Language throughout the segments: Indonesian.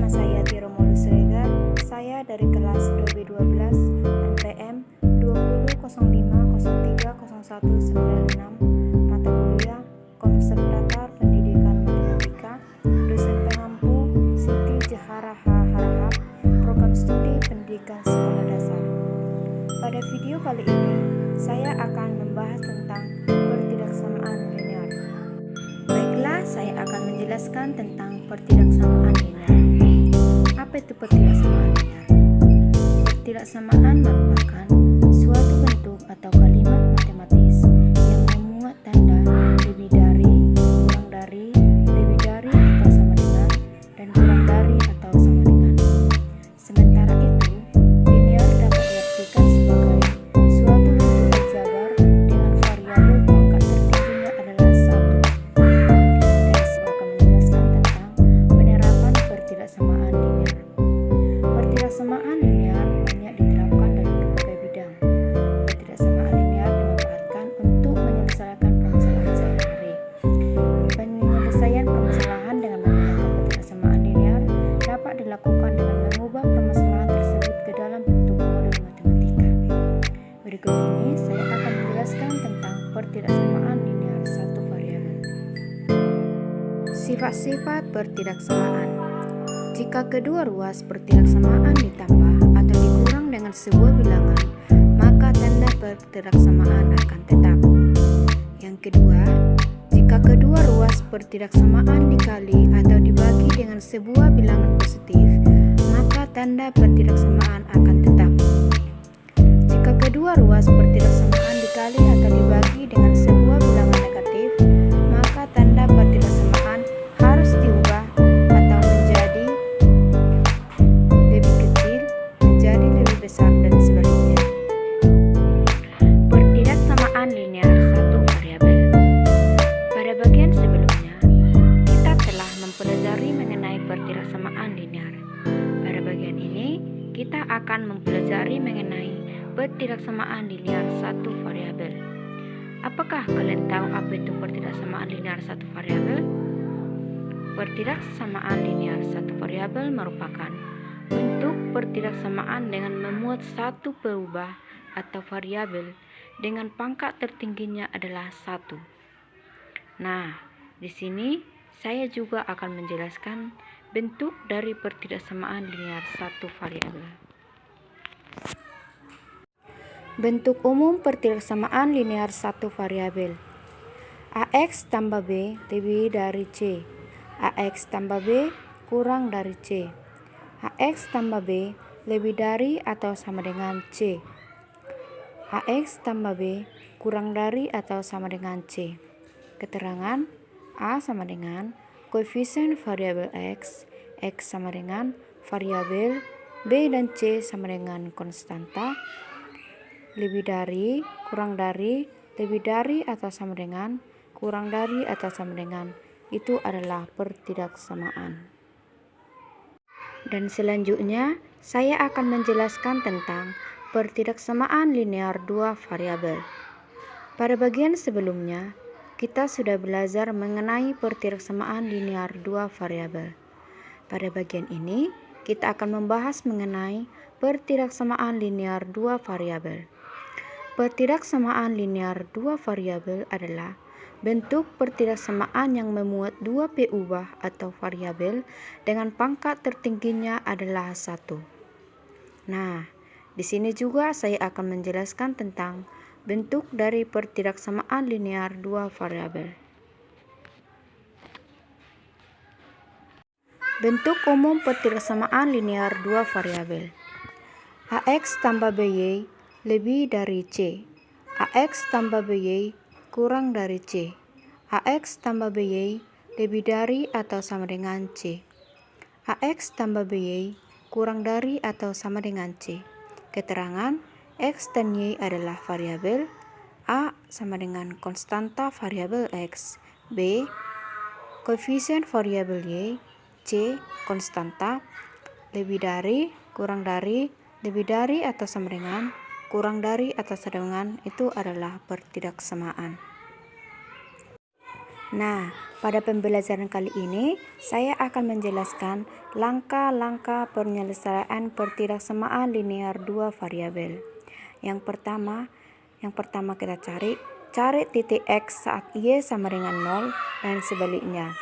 nama saya Tiro Molusregar. Saya dari kelas 2B12 NPM 2005030196, mata kuliah Konsep Datar Pendidikan Matematika, dosen pengampu Siti Jahara Harahap, program studi pendidikan sekolah dasar. Pada video kali ini, saya akan membahas tentang pertidaksamaan linear. Baiklah, saya akan menjelaskan tentang pertidaksamaan linear. Apa itu pertidaksamaan linear? Pertidaksamaan merupakan suatu bentuk atau kalimat matematis yang memuat tanda lebih dari, kurang dari, lebih dari atau sama dengan, dan kurang dari atau sama dengan. Sementara itu, linear dapat diartikan sebagai suatu bentuk aljabar dengan variabel pangkat tertingginya adalah 1. Dan saya akan menjelaskan tentang penerapan pertidaksamaan linear. Pertidaksamaan linear banyak diterapkan dalam berbagai bidang. Pertidaksamaan linear dimanfaatkan untuk menyelesaikan permasalahan sehari-hari. Penyelesaian permasalahan dengan menggunakan pertidaksamaan linear dapat dilakukan dengan mengubah permasalahan tersebut ke dalam bentuk model matematika. Berikut ini saya akan menjelaskan tentang pertidaksamaan linear satu variabel. Sifat-sifat pertidaksamaan. Jika kedua ruas pertidaksamaan ditambah atau dikurang dengan sebuah bilangan, maka tanda pertidaksamaan akan tetap. Yang kedua, jika kedua ruas pertidaksamaan dikali atau dibagi dengan sebuah bilangan positif, maka tanda pertidaksamaan akan tetap. Jika kedua ruas pertidaksamaan dikali atau dibagi dengan sebuah bilangan negatif, maka tanda pertidaksamaan harus diubah atau menjadi lebih kecil, menjadi lebih besar, dan sebaliknya. Pertidaksamaan linear satu variabel. Pada bagian sebelumnya, kita telah mempelajari mengenai pertidaksamaan linear. Pada bagian ini, kita akan mempelajari mengenai pertidaksamaan linear satu variabel. Apakah kalian tahu apa itu pertidaksamaan linear satu variabel? Pertidaksamaan linear satu variabel merupakan bentuk pertidaksamaan dengan memuat satu perubah atau variabel dengan pangkat tertingginya adalah 1. Nah, di sini saya juga akan menjelaskan bentuk dari pertidaksamaan linear satu variabel. Bentuk umum pertidaksamaan linear satu variabel. AX tambah B lebih dari C. AX tambah B kurang dari C. AX tambah B lebih dari atau sama dengan C. AX tambah B kurang dari atau sama dengan C. Keterangan A sama dengan koefisien variabel X, X sama dengan variabel, B dan C sama dengan konstanta, lebih dari, kurang dari, lebih dari atau sama dengan, kurang dari atau sama dengan. Itu adalah pertidaksamaan. Dan selanjutnya, saya akan menjelaskan tentang pertidaksamaan linear dua variabel. Pada bagian sebelumnya, kita sudah belajar mengenai pertidaksamaan linear dua variabel. Pada bagian ini, kita akan membahas mengenai pertidaksamaan linear dua variabel. Pertidaksamaan linear dua variabel adalah bentuk pertidaksamaan yang memuat dua perubah atau variabel dengan pangkat tertingginya adalah 1. Nah, di sini juga saya akan menjelaskan tentang bentuk dari pertidaksamaan linear dua variabel. Bentuk umum pertidaksamaan linear dua variabel. AX tambah BY lebih dari C. AX tambah BY kurang dari C. AX tambah BY lebih dari atau sama dengan C. AX tambah BY kurang dari atau sama dengan C. Keterangan X dan Y adalah variabel. A sama dengan konstanta variabel X. B koefisien variabel Y. C konstanta. Lebih dari, kurang dari, lebih dari atau sama dengan, kurang dari atau sama dengan. Itu adalah pertidaksamaan. Nah, pada pembelajaran kali ini saya akan menjelaskan langkah-langkah penyelesaian pertidaksamaan linear dua variabel. Yang pertama kita cari titik X saat Y sama dengan 0 dan sebaliknya.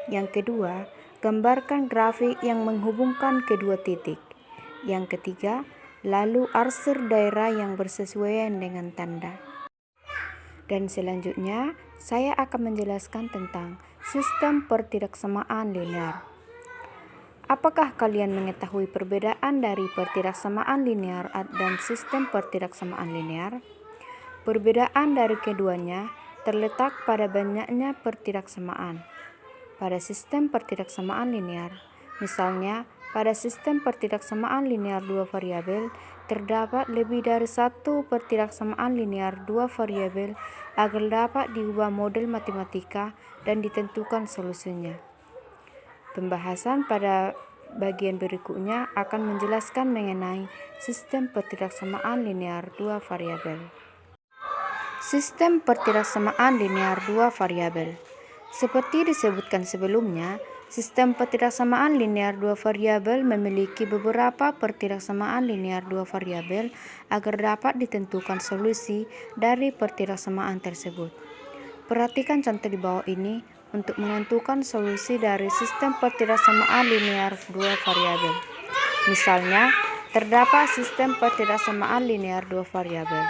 Yang kedua, gambarkan grafik yang menghubungkan kedua titik. Yang ketiga, lalu arsir daerah yang bersesuaian dengan tanda. Dan selanjutnya, saya akan menjelaskan tentang sistem pertidaksamaan linear. Apakah kalian mengetahui perbedaan dari pertidaksamaan linear dan sistem pertidaksamaan linear? Perbedaan dari keduanya terletak pada banyaknya pertidaksamaan. Pada sistem pertidaksamaan linear, misalnya pada sistem pertidaksamaan linear dua variabel, terdapat lebih dari satu pertidaksamaan linear dua variabel agar dapat diubah model matematika dan ditentukan solusinya. Pembahasan pada bagian berikutnya akan menjelaskan mengenai sistem pertidaksamaan linear dua variabel. Sistem pertidaksamaan linear dua variabel. Seperti disebutkan sebelumnya, sistem pertidaksamaan linear dua variabel memiliki beberapa pertidaksamaan linear dua variabel agar dapat ditentukan solusi dari pertidaksamaan tersebut. Perhatikan contoh di bawah ini untuk menentukan solusi dari sistem pertidaksamaan linear dua variabel. Misalnya, terdapat sistem pertidaksamaan linear dua variabel.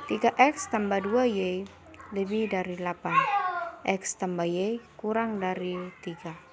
3x tambah 2y lebih dari 8. X tambah Y kurang dari 3.